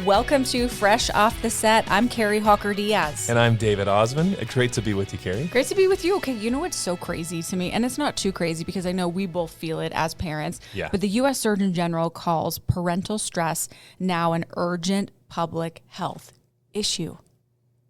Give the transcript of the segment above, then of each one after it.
Welcome to Fresh Off the Set. I'm Kari Hawker-Diaz. And I'm David Osmond. Great to be with you, Kari. Great to be with you. Okay, you know what's so crazy to me? And it's not too crazy because I know we both feel it as parents. Yeah. But the U.S. Surgeon General calls parental stress now an urgent public health issue.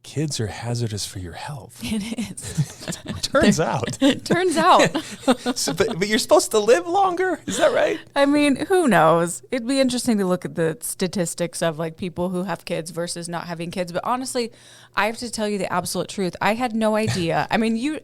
Kids are hazardous for your health. It is. Turns out. Turns out. But you're supposed to live longer? Is that right? I mean, who knows? It'd be interesting to look at the statistics of like people who have kids versus not having kids. But honestly, I have to tell you the absolute truth. I had no idea. I mean, you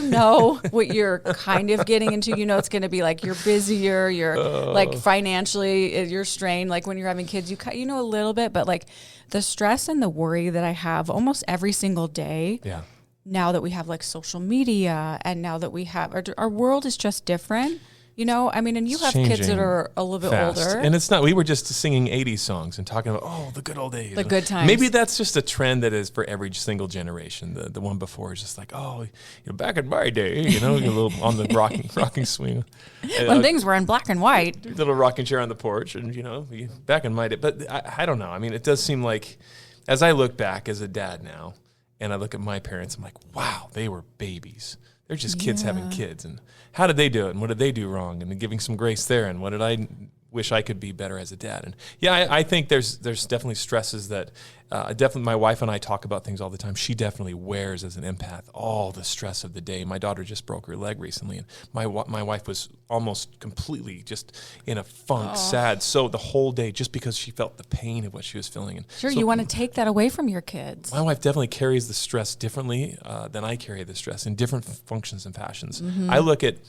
know what you're kind of getting into. You know, it's going to be like you're busier, you're like financially, you're strained. Like when you're having kids, you know a little bit, but like the stress and the worry that I have almost every single day. Yeah. Now that we have like social media and now that we have our world is just different, you know, I mean, and you have kids that are a little bit older. And it's not, we were just singing 80s songs and talking about, the good old days. The good times. Maybe that's just a trend that is for every single generation. The one before is just like, back in my day, a little on the rocking swing. When things were in black and white. Little rocking chair on the porch and, back in my day. But I don't know. I mean, it does seem like, as I look back as a dad now, and I look at my parents, I'm like, wow, they were babies. They're just kids having kids. And how did they do it? And what did they do wrong? And giving some grace there. And what did I wish I could be better as a dad? And I think there's definitely stresses that definitely my wife and I talk about things all the time. She definitely wears as an empath all the stress of the day. My daughter just broke her leg recently. And my wife was almost completely just in a funk, sad. So the whole day, just because she felt the pain of what she was feeling. And sure, so, you want to take that away from your kids. My wife definitely carries the stress differently than I carry the stress in different functions and fashions. Mm-hmm. I look at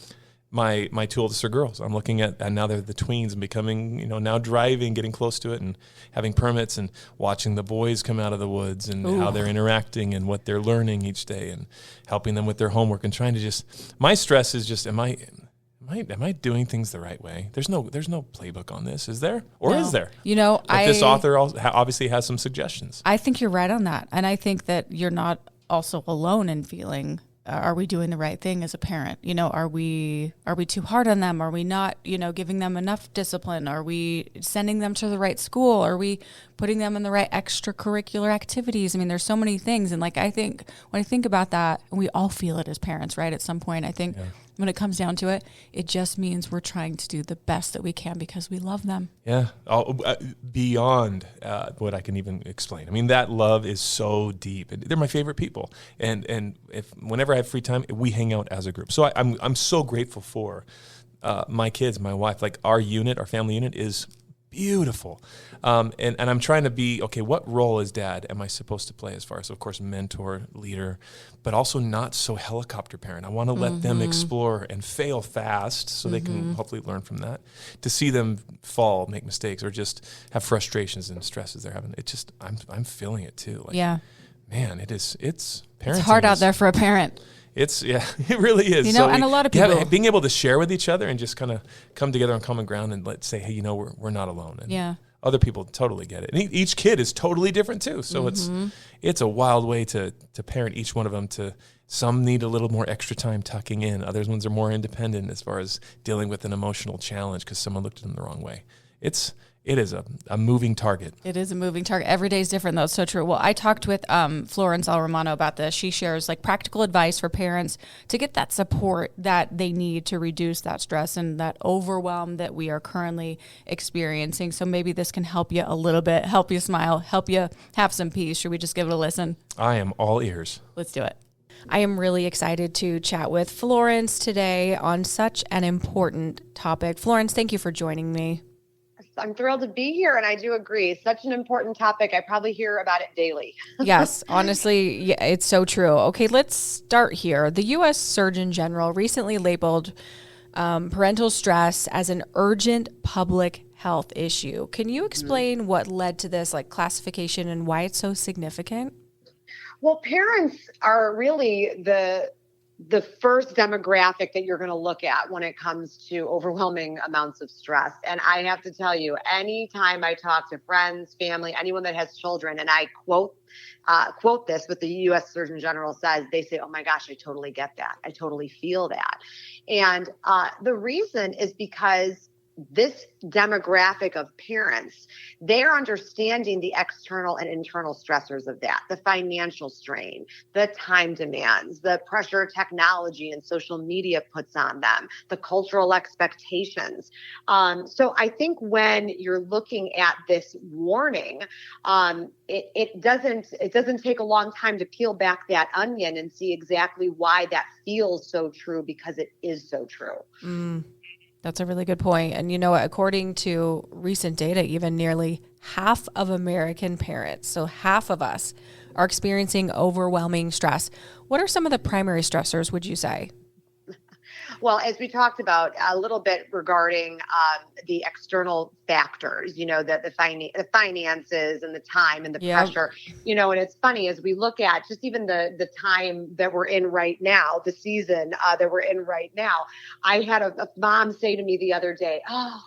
my two oldest are girls. I'm looking at, and now they're the tweens and becoming, now driving, getting close to it and having permits and watching the boys come out of the woods and how they're interacting and what they're learning each day and helping them with their homework and trying to my stress is just, am I doing things the right way? There's no playbook on this, is there? Or is there? But this author obviously has some suggestions. I think you're right on that. And I think that you're not also alone in feeling, are we doing the right thing as a parent? Are we too hard on them? Are we not, giving them enough discipline? Are we sending them to the right school? Are we putting them in the right extracurricular activities? I mean, there's so many things. And like, I think when I think about that, and we all feel it as parents, right? At some point, I think when it comes down to it, it just means we're trying to do the best that we can because we love them. Yeah. Beyond what I can even explain. I mean, that love is so deep. They're my favorite people. And whenever I have free time, we hang out as a group. So I'm so grateful for my kids, my wife. Like our family unit is beautiful. And I'm trying to be, what role as dad am I supposed to play as far as, of course, mentor, leader, but also not so helicopter parent. I want to let them explore and fail fast so they can hopefully learn from that. To see them fall, make mistakes, or just have frustrations and stresses they're having. I'm feeling it too. Like, man, it's parenting. It's hard out there for a parent. It really is. And a lot of people being able to share with each other and just kind of come together on common ground and let's say, hey, we're not alone. And other people totally get it. And each kid is totally different too. So it's a wild way to parent each one of them. Some need a little more extra time tucking in. Others ones are more independent as far as dealing with an emotional challenge because someone looked at them the wrong way. It is a moving target. It is a moving target. Every day is different, though. It's so true. Well, I talked with Florence Ann Romano about this. She shares like practical advice for parents to get that support that they need to reduce that stress and that overwhelm that we are currently experiencing. So maybe this can help you a little bit, help you smile, help you have some peace. Should we just give it a listen? I am all ears. Let's do it. I am really excited to chat with Florence today on such an important topic. Florence, thank you for joining me. I'm thrilled to be here, and I do agree. Such an important topic. I probably hear about it daily. Yes, honestly, it's so true. Okay, let's start here. The U.S. Surgeon General recently labeled parental stress as an urgent public health issue. Can you explain what led to this classification and why it's so significant? Well, parents are really the first demographic that you're going to look at when it comes to overwhelming amounts of stress. And I have to tell you, anytime I talk to friends, family, anyone that has children, and I quote this, what the U.S. Surgeon General says, they say, oh my gosh, I totally get that. I totally feel that. And the reason is because this demographic of parents, they're understanding the external and internal stressors of that, the financial strain, the time demands, the pressure technology and social media puts on them, the cultural expectations. So I think when you're looking at this warning, it doesn't take a long time to peel back that onion and see exactly why that feels so true, because it is so true. That's a really good point. And you know what, according to recent data, even nearly half of American parents, so half of us, are experiencing overwhelming stress. What are some of the primary stressors, would you say? Well, as we talked about a little bit regarding the external factors, the finances and the time and the pressure, and it's funny as we look at just even the time that we're in right now, the season that we're in right now. I had a mom say to me the other day, "Oh,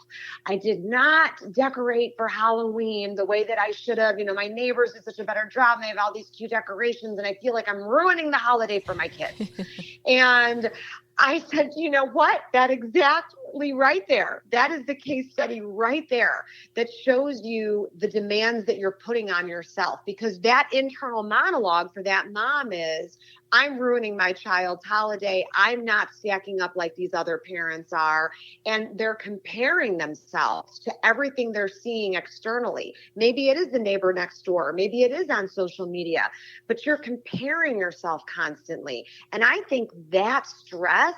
I did not decorate for Halloween the way that I should have. My neighbors did such a better job. They have all these cute decorations and I feel like I'm ruining the holiday for my kids." And I said, you know what? That exactly right there. That is the case study right there that shows you the demands that you're putting on yourself, because that internal monologue for that mom is, I'm ruining my child's holiday. I'm not stacking up like these other parents are. And they're comparing themselves to everything they're seeing externally. Maybe it is the neighbor next door. Maybe it is on social media, but you're comparing yourself constantly. And I think that stress,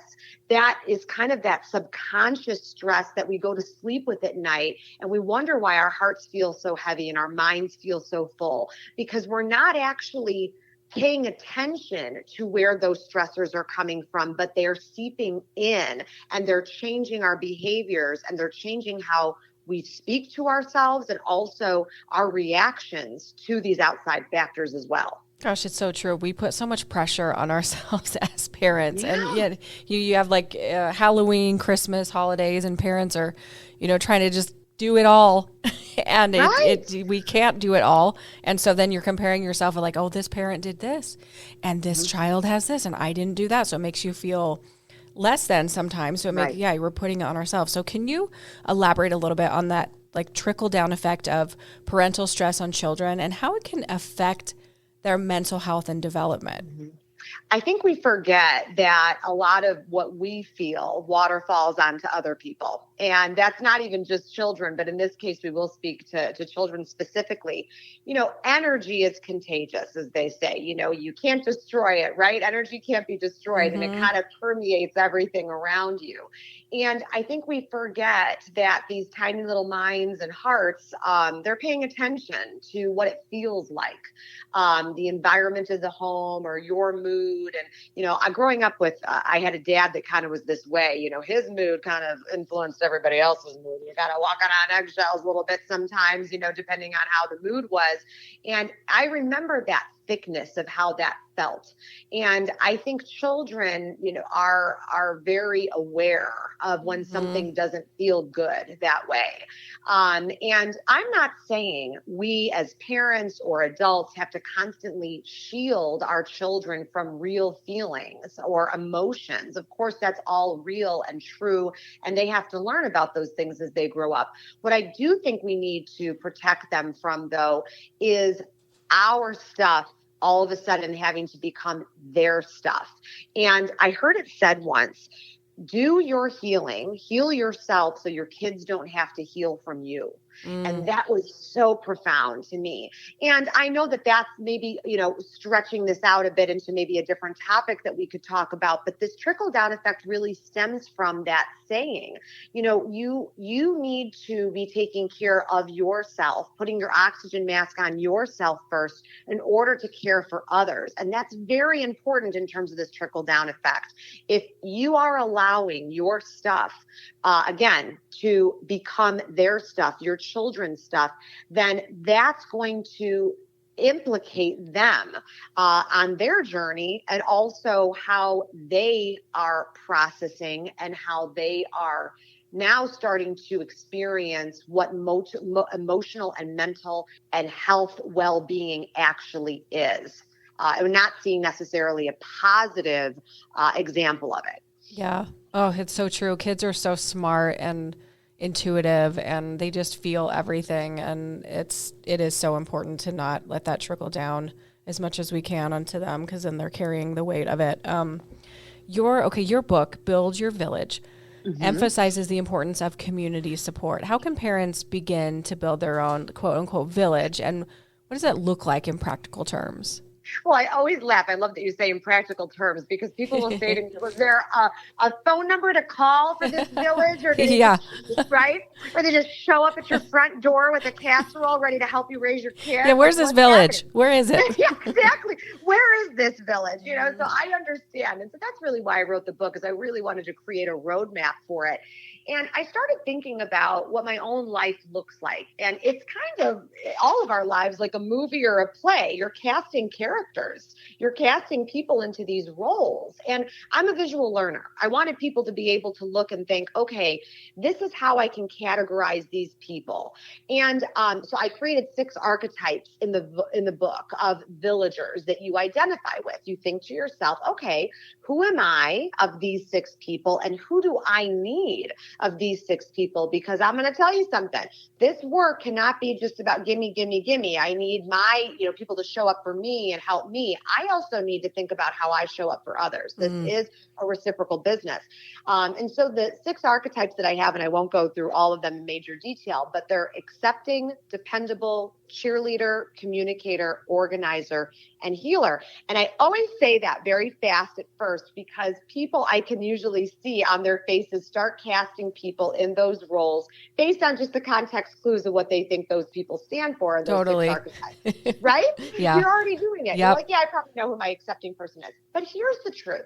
that is kind of that subconscious stress that we go to sleep with at night. And we wonder why our hearts feel so heavy and our minds feel so full, because we're not actually paying attention to where those stressors are coming from, but they're seeping in and they're changing our behaviors and they're changing how we speak to ourselves and also our reactions to these outside factors as well. Gosh, it's so true. We put so much pressure on ourselves as parents. Yeah. And yet you have like Halloween, Christmas, holidays, and parents are, trying to just do it all. And we can't do it all. And so then you're comparing yourself with like, oh, this parent did this and this child has this and I didn't do that. So it makes you feel less than sometimes. So we're putting it on ourselves. So can you elaborate a little bit on that like trickle down effect of parental stress on children and how it can affect their mental health and development? Mm-hmm. I think we forget that a lot of what we feel waterfalls onto other people. And that's not even just children, but in this case, we will speak to children specifically. Energy is contagious, as they say. You can't destroy it, right? Energy can't be destroyed, and it kind of permeates everything around you. And I think we forget that these tiny little minds and hearts, they're paying attention to what it feels like, the environment of the home or your mood. And, growing up with, I had a dad that kind of was this way. His mood kind of influenced everybody else's mood. You got to walk on eggshells a little bit sometimes, depending on how the mood was. And I remember that thickness of how that felt. And I think children, are very aware of when something doesn't feel good that way. And I'm not saying we as parents or adults have to constantly shield our children from real feelings or emotions. Of course, that's all real and true, and they have to learn about those things as they grow up. What I do think we need to protect them from, though, is our stuff all of a sudden having to become their stuff. And I heard it said once, do your healing, heal yourself so your kids don't have to heal from you. And that was so profound to me. And I know that that's maybe, stretching this out a bit into maybe a different topic that we could talk about, but this trickle down effect really stems from that saying. You need to be taking care of yourself, putting your oxygen mask on yourself first in order to care for others. And that's very important in terms of this trickle down effect. If you are allowing your stuff, again, to become their stuff, your children's stuff, then that's going to implicate them on their journey and also how they are processing and how they are now starting to experience what emotional and mental and health well-being actually is. I'm not seeing necessarily a positive example of it. Yeah. Oh, it's so true. Kids are so smart. And intuitive and they just feel everything. And it is so important to not let that trickle down as much as we can onto them, because then they're carrying the weight of it. Your book, Build Your Village, emphasizes the importance of community support. How can parents begin to build their own quote unquote village, and what does that look like in practical terms? Well, I always laugh. I love that you say in practical terms, because people will say to me, was there a phone number to call for this village? Or did right? Or they just show up at your front door with a casserole ready to help you raise your kids? Yeah, where's this village? Happening? Where is it? Yeah, exactly. Where is this village? So I understand. And so that's really why I wrote the book, is I really wanted to create a roadmap for it. And I started thinking about what my own life looks like. And it's kind of all of our lives like a movie or a play. You're casting characters. You're casting people into these roles. And I'm a visual learner. I wanted people to be able to look and think, okay, this is how I can categorize these people. And so I created 6 archetypes in the book of villagers that you identify with. You think to yourself, okay, who am I of these 6 people, and who do I need of these 6 people? Because I'm going to tell you something. This work cannot be just about gimme, gimme, gimme. I need my, people to show up for me and help me. I also need to think about how I show up for others. This is a reciprocal business. And so the 6 archetypes that I have, and I won't go through all of them in major detail, but they're accepting, dependable, cheerleader, communicator, organizer, and healer. And I always say that very fast at first, because people, I can usually see on their faces, start casting people in those roles based on just the context clues of what they think those people stand for. Those totally. 6 archetypes, right? Yeah. You're already doing it. You're like, yeah, I probably know who my accepting person is. But here's the truth.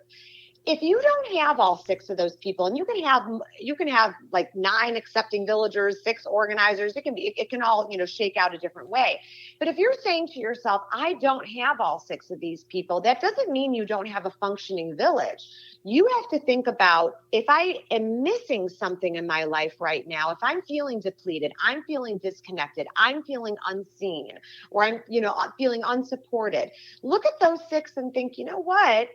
If you don't have all 6 of those people, and you can have like 9 accepting villagers, 6 organizers, it can all, shake out a different way. But if you're saying to yourself, I don't have all 6 of these people, that doesn't mean you don't have a functioning village. You have to think about, if I am missing something in my life right now, if I'm feeling depleted, I'm feeling disconnected, I'm feeling unseen, or I'm, feeling unsupported, look at those 6 and think, you know what?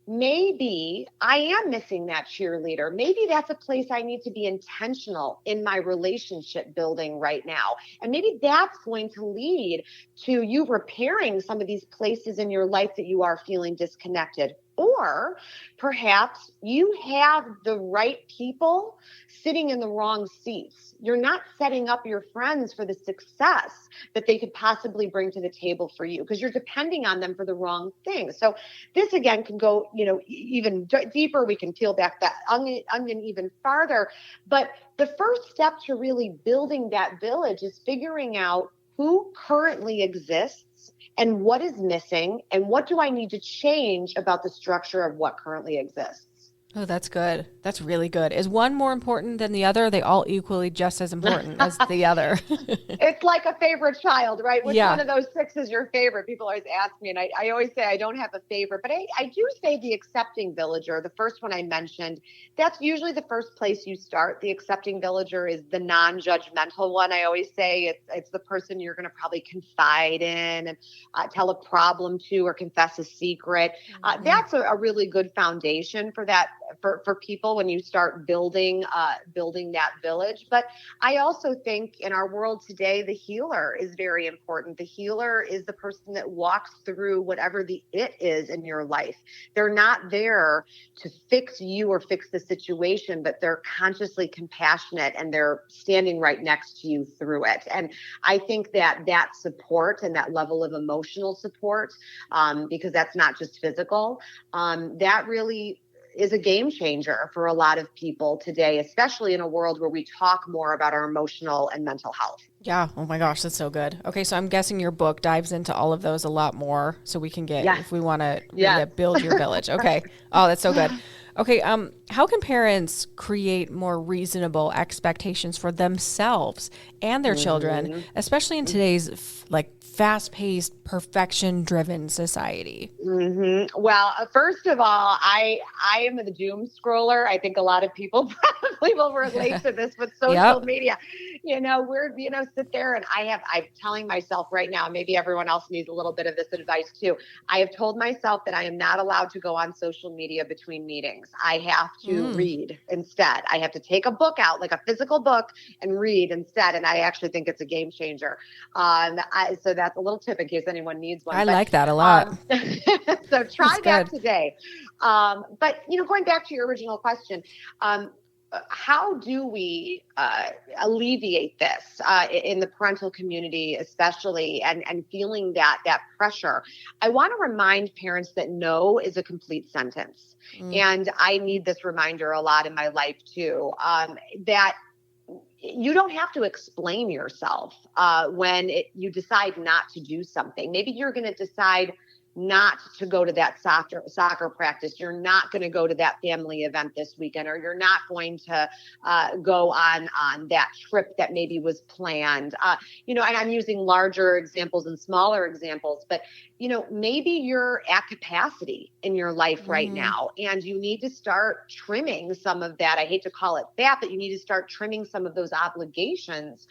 Maybe I am missing that cheerleader. Maybe that's a place I need to be intentional in my relationship building right now. And maybe that's going to lead to you repairing some of these places in your life that you are feeling disconnected. Or perhaps you have the right people sitting in the wrong seats. You're not setting up your friends for the success that they could possibly bring to the table for you, because you're depending on them for the wrong things. So this, again, can go, even deeper. We can peel back that onion even farther. But the first step to really building that village is figuring out who currently exists and what is missing, and what do I need to change about the structure of what currently exists. Oh, that's good. That's really good. Is one more important than the other? Are they all equally just as important as the other? It's like a favorite child, right? Which one of those 6 is your favorite? People always ask me, and I always say I don't have a favorite, but I do say the accepting villager, the first one I mentioned, that's usually the first place you start. The accepting villager is the non-judgmental one. I always say it's the person you're going to probably confide in and tell a problem to, or confess a secret. That's a really good foundation for that. For people, when you start building that village. But I also think in our world today, the healer is very important. The healer is the person that walks through whatever the it is in your life. They're not there to fix you or fix the situation, but they're consciously compassionate, and they're standing right next to you through it. And I think that support and that level of emotional support, because that's not just physical, that really is a game changer for a lot of people today, especially in a world where we talk more about our emotional and mental health. Yeah. Oh my gosh, that's so good. Okay, so I'm guessing your book dives into all of those a lot more, so we can get, if we want to build your village. Okay. Oh, that's so good. Okay. How can parents create more reasonable expectations for themselves and their children, especially in today's fast-paced, perfection-driven society? Well, first of all, I am the doom scroller. I think a lot of people probably will relate to this with social media. We're, sit there, and I'm telling myself right now, maybe everyone else needs a little bit of this advice too. I have told myself that I am not allowed to go on social media between meetings. things. I have to read instead. I have to take a book out, like a physical book, and read instead. And I actually think it's a game changer. So that's a little tip in case anyone needs one. I like that a lot. So try that today. But, going back to your original question, how do we alleviate this in the parental community, especially, and feeling that pressure? I want to remind parents that no is a complete sentence. And I need this reminder a lot in my life too, that you don't have to explain yourself when you decide not to do something. Maybe you're going to decide not to go to that soccer practice. You're not going to go to that family event this weekend, or you're not going to go on that trip that maybe was planned. And I'm using larger examples and smaller examples, but maybe you're at capacity in your life right now, and you need to start trimming some of that. I hate to call it that, but you need to start trimming some of those obligations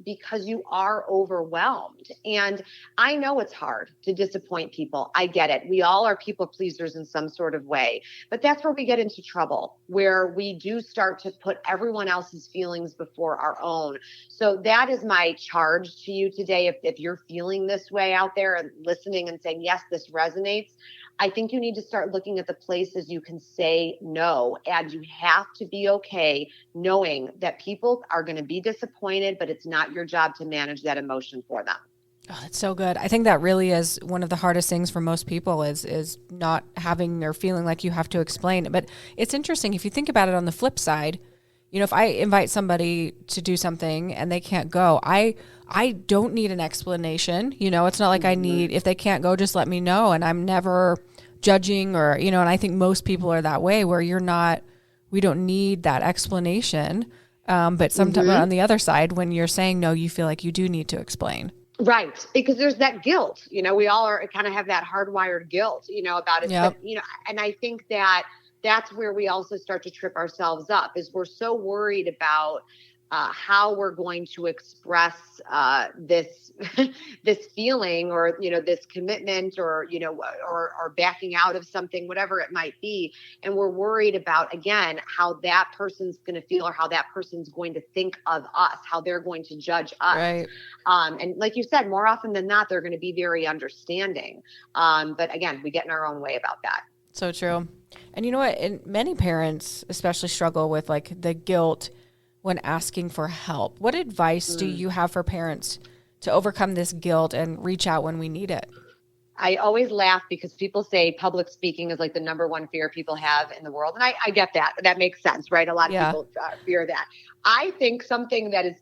because you are overwhelmed. And I know it's hard to disappoint people. I get it. We all are people pleasers in some sort of way, but that's where we get into trouble, where we do start to put everyone else's feelings before our own. So that is my charge to you today. If you're feeling this way out there and listening and saying, yes, this resonates, I think you need to start looking at the places you can say no. And you have to be okay knowing that people are going to be disappointed, but it's not your job to manage that emotion for them. Oh, that's so good. I think that really is one of the hardest things for most people is not having or feeling like you have to explain it. But it's interesting if you think about it on the flip side. If I invite somebody to do something and they can't go, I don't need an explanation. It's not like I need, if they can't go, just let me know. And I'm never judging or, and I think most people are that way where we don't need that explanation. But sometimes on the other side, when you're saying no, you feel like you do need to explain. Right. Because there's that guilt, we all kind of have that hardwired guilt, about it. Yep. But, and I think that's where we also start to trip ourselves up, is we're so worried about how we're going to express this this feeling, or this commitment, or or backing out of something, whatever it might be, and we're worried about, again, how that person's going to feel, or how that person's going to think of us, how they're going to judge us. Right. And like you said, more often than not, they're going to be very understanding. But again, we get in our own way about that. So true. And you know what? And many parents especially struggle with like the guilt when asking for help. What advice do you have for parents to overcome this guilt and reach out when we need it? I always laugh because people say public speaking is like the number one fear people have in the world. And I get that. That makes sense, right? A lot of people fear that. I think something that is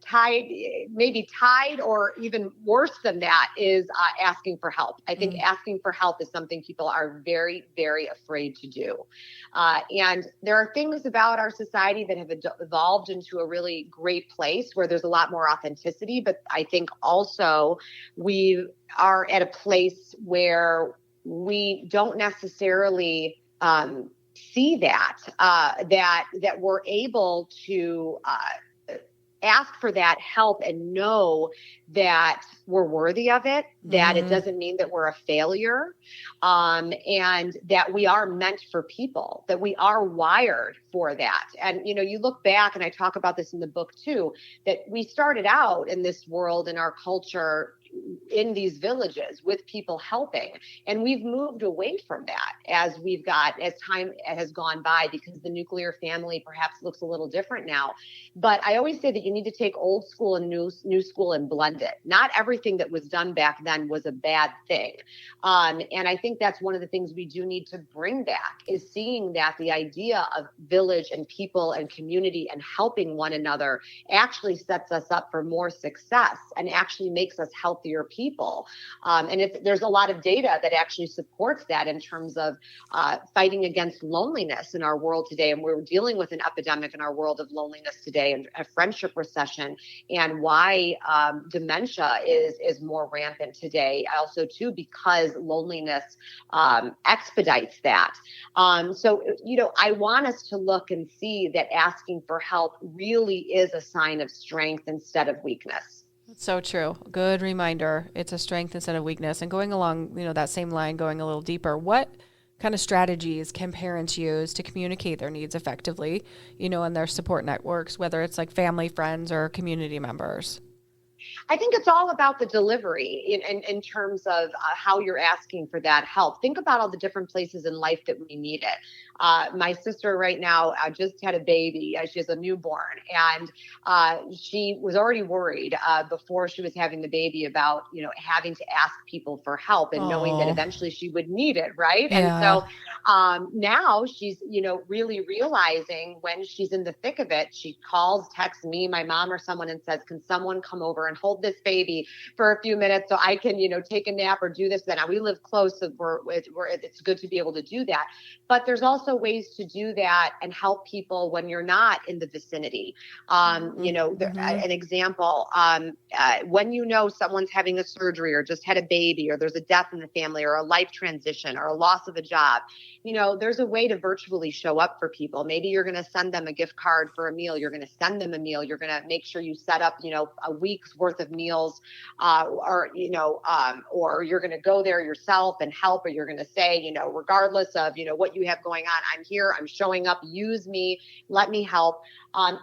maybe tied or even worse than that is asking for help. I think asking for help is something people are very, very afraid to do. And there are things about our society that have evolved into a really great place where there's a lot more authenticity. But I think also we are at a place where we don't necessarily see that we're able to ask for that help and know that we're worthy of it, that it doesn't mean that we're a failure, and that we are meant for people, that we are wired for that. And, you look back, and I talk about this in the book too, that we started out in this world, in our culture, in these villages with people helping. And we've moved away from that as time has gone by, because the nuclear family perhaps looks a little different now. But I always say that you need to take old school and new school and blend it. Not everything that was done back then was a bad thing. And I think that's one of the things we do need to bring back, is seeing that the idea of village and people and community and helping one another actually sets us up for more success and actually makes us healthier people. And there's a lot of data that actually supports that in terms of fighting against loneliness in our world today. And we're dealing with an epidemic in our world of loneliness today, and a friendship recession, and why dementia is more rampant today. Also, too, because loneliness expedites that. So, I want us to look and see that asking for help really is a sign of strength instead of weakness. So true. Good reminder. It's a strength instead of weakness. And going along, that same line, going a little deeper, what kind of strategies can parents use to communicate their needs effectively, in their support networks, whether it's like family, friends, or community members? I think it's all about the delivery in terms of how you're asking for that help. Think about all the different places in life that we need it. My sister right now just had a baby. She has a newborn, and she was already worried before she was having the baby about, having to ask people for help and knowing that eventually she would need it, right? Yeah. And so now she's, really realizing when she's in the thick of it, she calls, texts me, my mom, or someone and says, can someone come over and hold this baby for a few minutes so I can, take a nap or do this. Then we live close, so it's good to be able to do that. But there's also ways to do that and help people when you're not in the vicinity. An example, when someone's having a surgery or just had a baby, or there's a death in the family, or a life transition, or a loss of a job, there's a way to virtually show up for people. Maybe you're going to send them a gift card for a meal. You're going to send them a meal. You're going to make sure you set up, a week's worth of meals, or you're going to go there yourself and help, or you're going to say, regardless of, what you have going on, I'm here, I'm showing up, use me, let me help.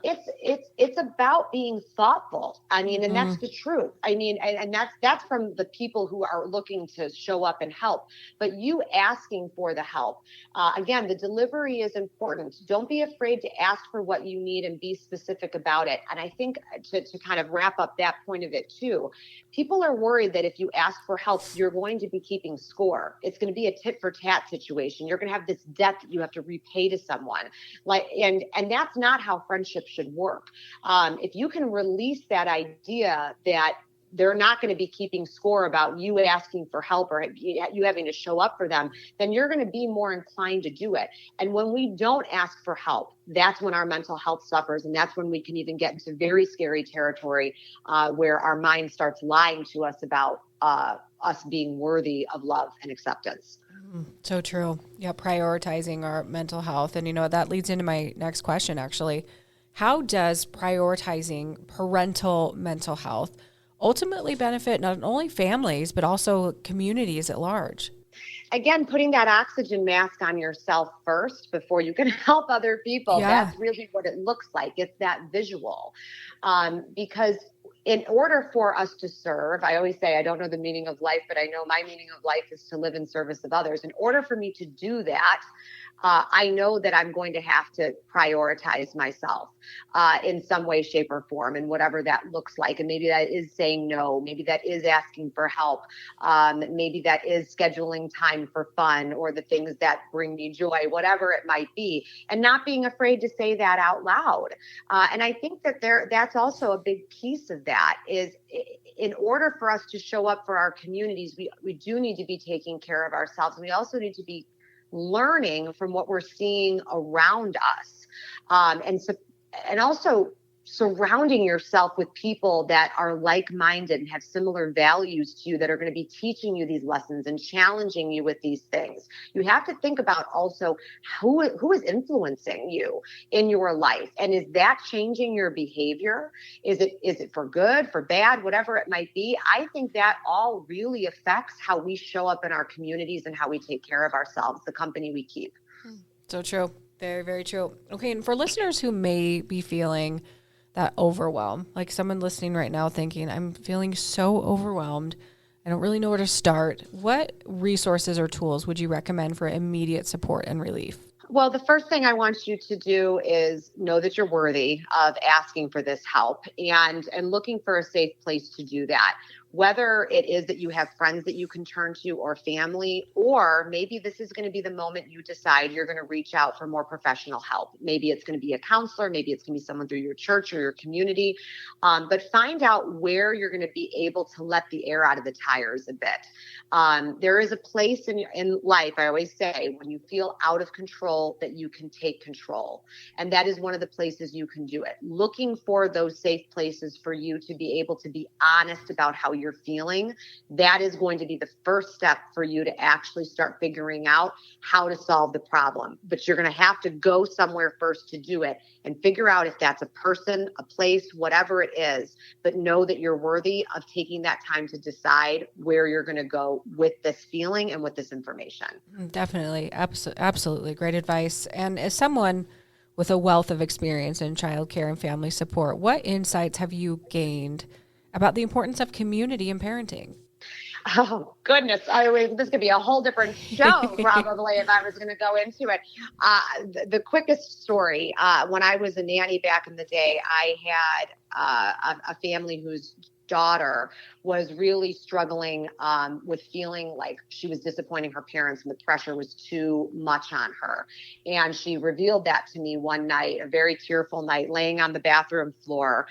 It's about being thoughtful. And that's the truth. And that's from the people who are looking to show up and help, but you asking for the help. Again, the delivery is important. Don't be afraid to ask for what you need and be specific about it. And I think to kind of wrap up that point of it too, people are worried that if you ask for help, you're going to be keeping score. It's going to be a tit for tat situation. You're going to have this debt that you have to repay to someone. And that's not how friendship should work. If you can release that idea that they're not going to be keeping score about you asking for help or you having to show up for them, then you're going to be more inclined to do it. And when we don't ask for help, that's when our mental health suffers. And that's when we can even get into very scary territory where our mind starts lying to us about us being worthy of love and acceptance. So true. Yeah, prioritizing our mental health. And, that leads into my next question, actually. How does prioritizing parental mental health ultimately benefit not only families, but also communities at large? Again, putting that oxygen mask on yourself first before you can help other people. Yeah. That's really what it looks like. It's that visual. Because in order for us to serve, I always say, I don't know the meaning of life, but I know my meaning of life is to live in service of others. In order for me to do that, I know that I'm going to have to prioritize myself in some way, shape, or form, and whatever that looks like. And maybe that is saying no. Maybe that is asking for help. Maybe that is scheduling time for fun or the things that bring me joy, whatever it might be, and not being afraid to say that out loud. And I think that that's also a big piece of that is in order for us to show up for our communities, we do need to be taking care of ourselves. And we also need to be learning from what we're seeing around us. And also surrounding yourself with people that are like-minded and have similar values to you, that are going to be teaching you these lessons and challenging you with these things. You have to think about also who is influencing you in your life. And is that changing your behavior? Is it for good, for bad, whatever it might be? I think that all really affects how we show up in our communities and how we take care of ourselves, the company we keep. So true. Very, very true. Okay. And for listeners who may be feeling that overwhelm, like someone listening right now thinking, I'm feeling so overwhelmed, I don't really know where to start, what resources or tools would you recommend for immediate support and relief? Well, the first thing I want you to do is know that you're worthy of asking for this help and looking for a safe place to do that. Whether it is that you have friends that you can turn to or family, or maybe this is going to be the moment you decide you're going to reach out for more professional help. Maybe it's going to be a counselor. Maybe it's going to be someone through your church or your community. But find out where you're going to be able to let the air out of the tires a bit. There is a place in life, I always say, when you feel out of control, that you can take control. And that is one of the places you can do it. Looking for those safe places for you to be able to be honest about how you're feeling, that is going to be the first step for you to actually start figuring out how to solve the problem. But you're going to have to go somewhere first to do it and figure out if that's a person, a place, whatever it is. But know that you're worthy of taking that time to decide where you're going to go with this feeling and with this information. Definitely. Absolutely. Great advice. And as someone with a wealth of experience in childcare and family support, what insights have you gained about the importance of community in parenting? Oh, goodness. This could be a whole different show probably if I was going to go into it. The quickest story, when I was a nanny back in the day, I had a family whose daughter was really struggling with feeling like she was disappointing her parents and the pressure was too much on her. And she revealed that to me one night, a very tearful night, laying on the bathroom floor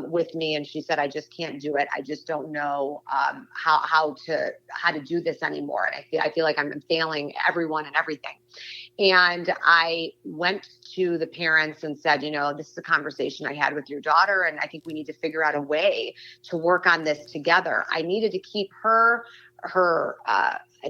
with me. And she said, I just can't do it. I just don't know how to do this anymore. And I feel like I'm failing everyone and everything. And I went to the parents and said, this is a conversation I had with your daughter, and I think we need to figure out a way to work on this together. I needed to keep her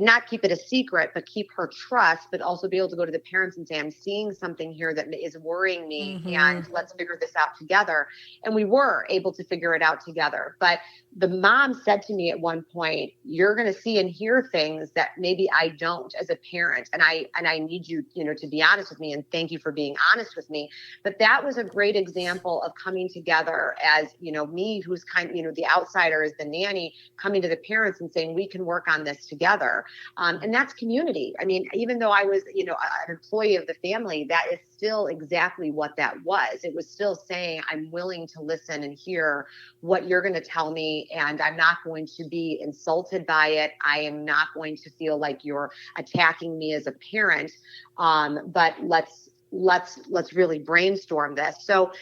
not keep it a secret, but keep her trust, but also be able to go to the parents and say, I'm seeing something here that is worrying me, and let's figure this out together. And we were able to figure it out together. But the mom said to me at one point, you're going to see and hear things that maybe I don't as a parent. And I need you, to be honest with me, and thank you for being honest with me. But that was a great example of coming together as, me, who's the outsider, as the nanny, coming to the parents and saying, we can work on this together. And that's community. I mean, even though I was, an employee of the family, that is still exactly what that was. It was still saying, I'm willing to listen and hear what you're going to tell me, and I'm not going to be insulted by it. I am not going to feel like you're attacking me as a parent. But let's really brainstorm this. So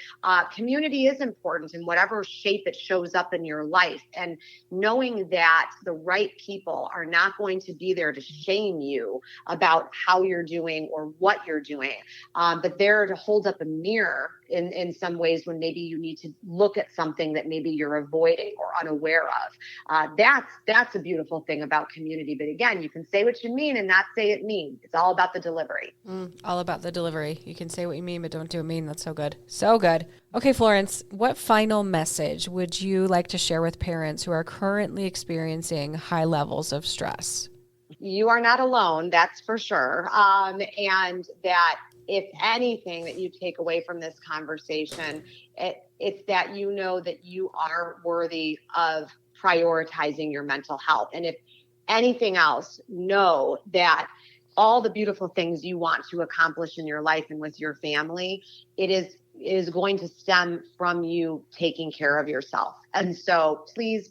community is important in whatever shape it shows up in your life, and knowing that the right people are not going to be there to shame you about how you're doing or what you're doing, but they're to hold up a mirror in some ways when maybe you need to look at something that maybe you're avoiding or unaware of. That's a beautiful thing about community. But again, you can say what you mean and not say it mean. It's all about the delivery. All about the delivery. You can say what you mean, but don't do it mean. That's so good. So good. Okay, Florence, what final message would you like to share with parents who are currently experiencing high levels of stress? You are not alone, that's for sure. And that if anything that you take away from this conversation, it's that you know that you are worthy of prioritizing your mental health. And if anything else, know that all the beautiful things you want to accomplish in your life and with your family, it is going to stem from you taking care of yourself. And so please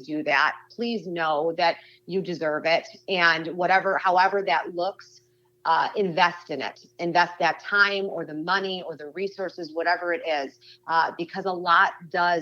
do that. Please know that you deserve it. And however that looks, invest in it. Invest that time or the money or the resources, whatever it is, because a lot does